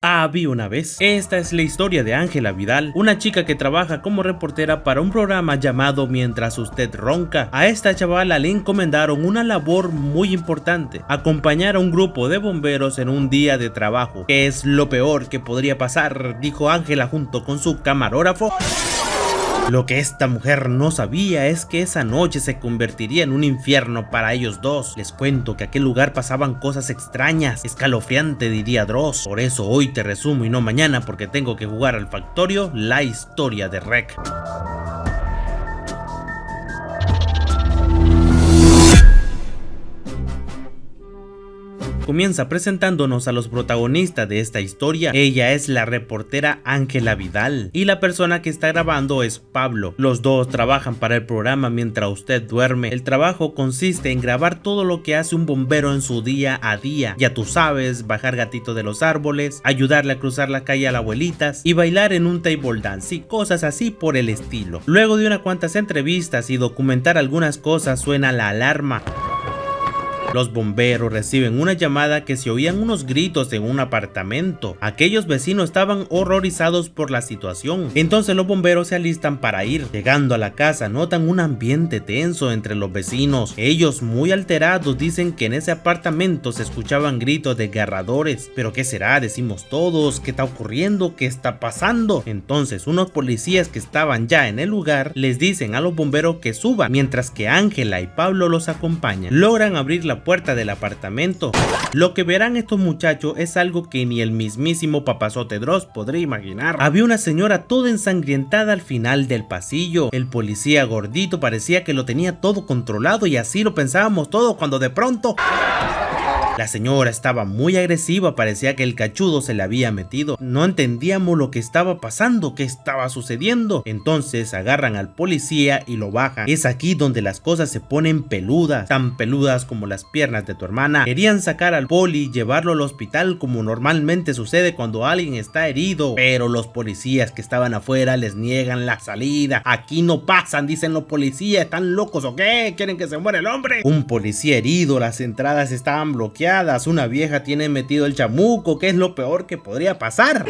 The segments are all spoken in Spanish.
Había una vez. Esta es la historia de Ángela Vidal, una chica que trabaja como reportera para un programa llamado Mientras usted ronca. A esta chavala le encomendaron una labor muy importante: acompañar a un grupo de bomberos en un día de trabajo. ¿Qué es lo peor que podría pasar?, dijo Ángela junto con su camarógrafo. Lo que esta mujer no sabía es que esa noche se convertiría en un infierno para ellos dos. Les cuento que aquel lugar pasaban cosas extrañas, escalofriante diría Dross. Por eso hoy te resumo y no mañana, porque tengo que jugar al Factorio la historia de Rec. Comienza presentándonos a los protagonistas de esta historia. Ella es la reportera Ángela Vidal y la persona que está grabando es Pablo. Los dos trabajan para el programa Mientras usted duerme. El trabajo consiste en grabar todo lo que hace un bombero en su día a día. Ya tú sabes, bajar gatitos de los árboles, ayudarle a cruzar la calle a las abuelitas y bailar en un table dance y cosas así por el estilo. Luego de unas cuantas entrevistas y documentar algunas cosas, suena la alarma. Los bomberos reciben una llamada que se oían unos gritos en un apartamento. Aquellos vecinos estaban horrorizados por la situación. Entonces los bomberos se alistan para ir. Llegando a la casa notan un ambiente tenso entre los vecinos. Ellos, muy alterados, dicen que en ese apartamento se escuchaban gritos desgarradores. ¿Pero qué será?, decimos todos. ¿Qué está ocurriendo? ¿Qué está pasando? Entonces unos policías que estaban ya en el lugar les dicen a los bomberos que suban, mientras que Ángela y Pablo los acompañan. Logran abrir la puerta del apartamento. Lo que verán estos muchachos es algo que ni el mismísimo papazote Dross podría imaginar. Había una señora toda ensangrientada al final del pasillo. El policía gordito parecía que lo tenía todo controlado, y así lo pensábamos todos, cuando de pronto la señora estaba muy agresiva, parecía que el cachudo se le había metido. No entendíamos lo que estaba pasando, qué estaba sucediendo. Entonces agarran al policía y lo bajan. Es aquí donde las cosas se ponen peludas, tan peludas como las piernas de tu hermana. Querían sacar al poli y llevarlo al hospital como normalmente sucede cuando alguien está herido, pero los policías que estaban afuera les niegan la salida. Aquí no pasan, dicen los policías. ¿Están locos o qué? ¿Quieren que se muera el hombre? Un policía herido, las entradas estaban bloqueadas. Una vieja tiene metido el chamuco. ¿Qué es lo peor que podría pasar?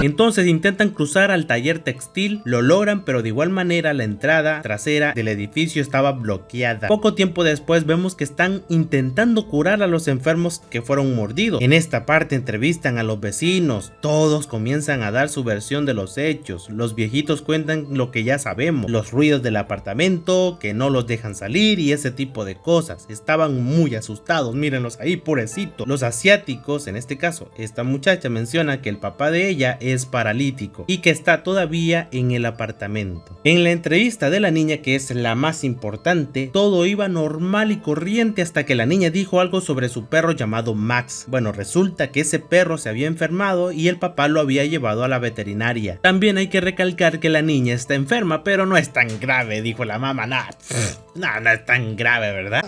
Entonces intentan cruzar al taller textil, lo logran, pero de igual manera la entrada trasera del edificio estaba bloqueada. Poco tiempo después vemos que están intentando curar a los enfermos que fueron mordidos. En esta parte entrevistan a los vecinos, todos comienzan a dar su versión de los hechos. Los viejitos cuentan lo que ya sabemos, los ruidos del apartamento, que no los dejan salir y ese tipo de cosas. Estaban muy asustados, mírenlos ahí, pobrecitos. Los asiáticos, en este caso esta muchacha, menciona que el papá de ella es paralítico y que está todavía en el apartamento. En la entrevista de la niña, que es la más importante, todo iba normal y corriente hasta que la niña dijo algo sobre su perro llamado Max. Bueno, resulta que ese perro se había enfermado y el papá lo había llevado a la veterinaria. También hay que recalcar que la niña está enferma, pero no es tan grave, dijo la mamá. No es tan grave, ¿verdad?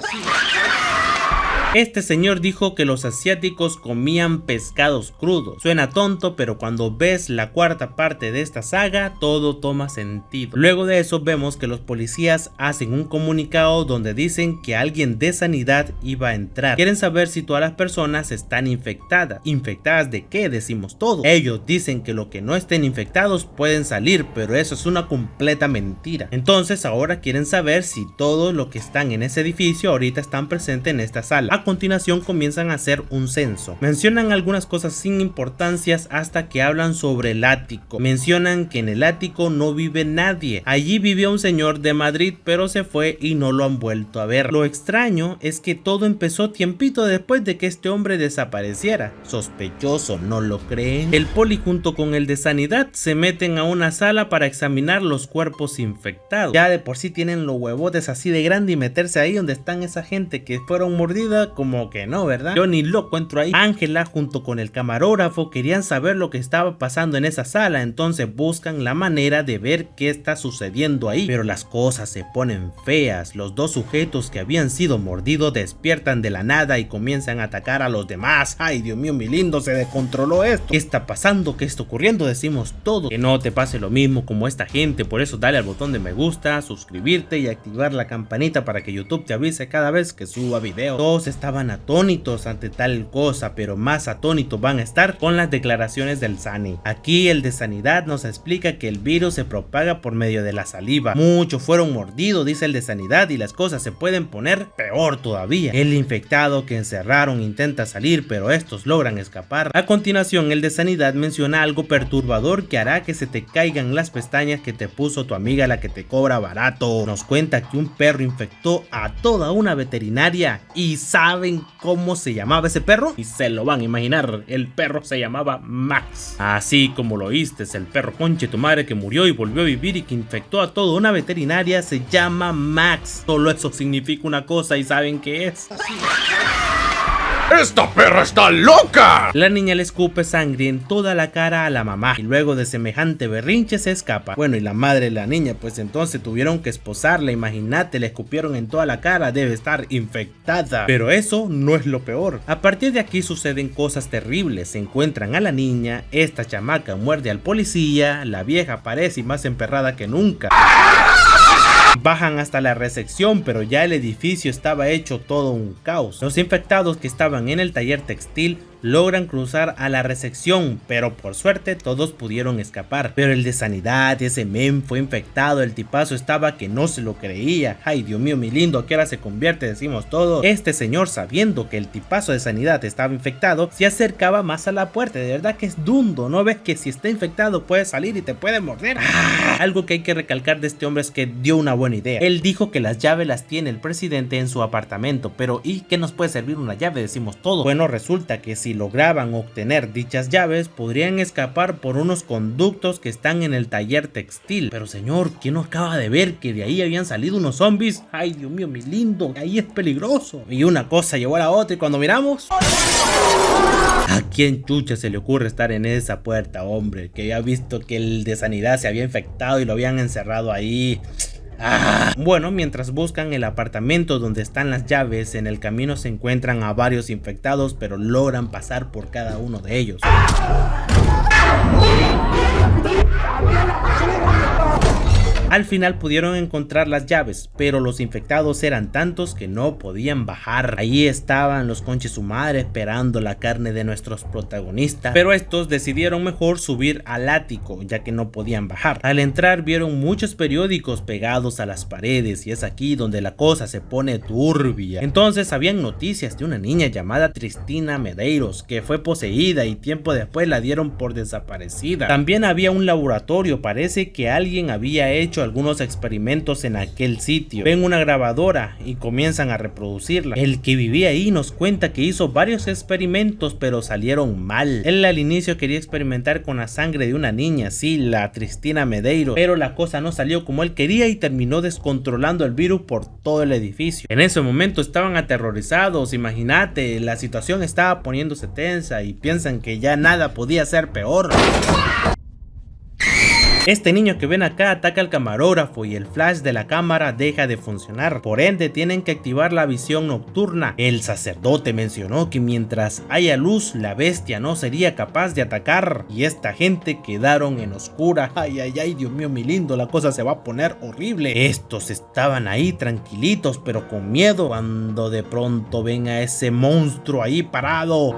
Este señor dijo que los asiáticos comían pescados crudos. Suena tonto, pero cuando ves la cuarta parte de esta saga, todo toma sentido. Luego de eso vemos que los policías hacen un comunicado donde dicen que alguien de sanidad iba a entrar. Quieren saber si todas las personas están infectadas. ¿Infectadas de qué?, decimos todo. Ellos dicen que lo que no estén infectados pueden salir, pero eso es una completa mentira. Entonces ahora quieren saber si todos los que están en ese edificio ahorita están presentes en esta sala. A continuación comienzan a hacer un censo. Mencionan algunas cosas sin importancias hasta que hablan sobre el ático. Mencionan que en el ático no vive nadie. Allí vivía un señor de Madrid, pero se fue y no lo han vuelto a ver. Lo extraño es que todo empezó tiempito después de que este hombre desapareciera. Sospechoso, ¿no lo creen? El poli junto con el de sanidad se meten a una sala para examinar los cuerpos infectados. Ya de por sí tienen los huevotes así de grande, y meterse ahí donde están esa gente que fueron mordidas, como que no, ¿verdad? Yo ni loco entro ahí. Ángela junto con el camarógrafo querían saber lo que estaba pasando en esa sala, entonces buscan la manera de ver qué está sucediendo ahí, pero las cosas se ponen feas. Los dos sujetos que habían sido mordidos despiertan de la nada y comienzan a atacar a los demás. Ay, Dios mío, mi lindo, se descontroló esto. ¿Qué está pasando? ¿Qué está ocurriendo? Decimos todo. Que no te pase lo mismo como esta gente, por eso dale al botón de me gusta, suscribirte y activar la campanita para que YouTube te avise cada vez que suba video. Todos estaban atónitos ante tal cosa, pero más atónitos van a estar con las declaraciones del Sani. Aquí el de Sanidad nos explica que el virus se propaga por medio de la saliva. Muchos fueron mordidos, dice el de Sanidad, y las cosas se pueden poner peor todavía. El infectado que encerraron intenta salir, pero estos logran escapar. A continuación, el de Sanidad menciona algo perturbador que hará que se te caigan las pestañas que te puso tu amiga, la que te cobra barato. Nos cuenta que un perro infectó a toda una veterinaria. ¿Y saben cómo se llamaba ese perro? Y se lo van a imaginar, el perro se llamaba Max. Así como lo oíste, el perro conche tu madre que murió y volvió a vivir y que infectó a toda una veterinaria se llama Max. Solo eso significa una cosa, ¿y saben qué es? ¡Esta perra está loca! La niña le escupe sangre en toda la cara a la mamá y luego de semejante berrinche se escapa. Bueno, y la madre de la niña pues entonces tuvieron que esposarla, imagínate, le escupieron en toda la cara, debe estar infectada. Pero eso no es lo peor. A partir de aquí suceden cosas terribles, se encuentran a la niña, esta chamaca muerde al policía, la vieja parece más emperrada que nunca. Bajan hasta la recepción, pero ya el edificio estaba hecho todo un caos. Los infectados que estaban en el taller textil logran cruzar a la recepción, pero por suerte todos pudieron escapar. Pero el de Sanidad, ese men fue infectado, el tipazo estaba que no se lo creía. Ay, Dios mío, mi lindo, ¿a qué hora se convierte? Decimos todo. Este señor, sabiendo que el tipazo de Sanidad estaba infectado, se acercaba más a la puerta. De verdad que es dundo, ¿no ves que si está infectado puede salir y te puede morder? Algo que hay que recalcar de este hombre es que dio una buena idea. Él dijo que las llaves las tiene el presidente en su apartamento, pero ¿y qué nos puede servir una llave? Decimos todo. Bueno, resulta que si lograban obtener dichas llaves, podrían escapar por unos conductos que están en el taller textil. Pero señor, ¿quién no acaba de ver que de ahí habían salido unos zombies? Ay, Dios mío, mi lindo, ahí es peligroso. Y una cosa llevó a la otra y cuando miramos... ¿A quién chucha se le ocurre estar en esa puerta, hombre? Que había visto que el de Sanidad se había infectado y lo habían encerrado ahí. Bueno, mientras buscan el apartamento donde están las llaves, en el camino se encuentran a varios infectados, pero logran pasar por cada uno de ellos. Al final pudieron encontrar las llaves, pero los infectados eran tantos que no podían bajar. Ahí estaban los conches su madre esperando la carne de nuestros protagonistas, pero estos decidieron mejor subir al ático ya que no podían bajar. Al entrar vieron muchos periódicos pegados a las paredes y es aquí donde la cosa se pone turbia. Entonces habían noticias de una niña llamada Tristina Medeiros que fue poseída y tiempo después la dieron por desaparecida. También había un laboratorio, parece que alguien había hecho algunos experimentos en aquel sitio. Ven una grabadora y comienzan a reproducirla. El que vivía ahí nos cuenta que hizo varios experimentos pero salieron mal. Él al inicio quería experimentar con la sangre de una niña, sí, la Tristina Medeiros, pero la cosa no salió como él quería y terminó descontrolando el virus por todo el edificio. En ese momento estaban aterrorizados, imagínate, la situación estaba poniéndose tensa y piensan que ya nada podía ser peor. Este niño que ven acá ataca al camarógrafo y el flash de la cámara deja de funcionar, por ende tienen que activar la visión nocturna. El sacerdote mencionó que mientras haya luz la bestia no sería capaz de atacar y esta gente quedaron en oscura. Ay, ay, ay, Dios mío, mi lindo, la cosa se va a poner horrible. Estos estaban ahí tranquilitos pero con miedo cuando de pronto ven a ese monstruo ahí parado.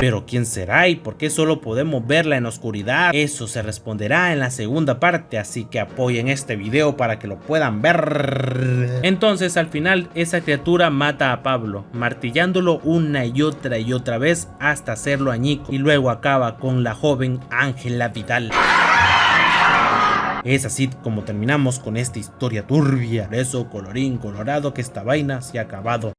Pero ¿quién será y por qué solo podemos verla en oscuridad? Eso se responderá en la segunda parte, así que apoyen este video para que lo puedan ver. Entonces al final esa criatura mata a Pablo, martillándolo una y otra vez hasta hacerlo añico y luego acaba con la joven Ángela Vidal. Es así como terminamos con esta historia turbia. Por eso, colorín colorado, que esta vaina se ha acabado.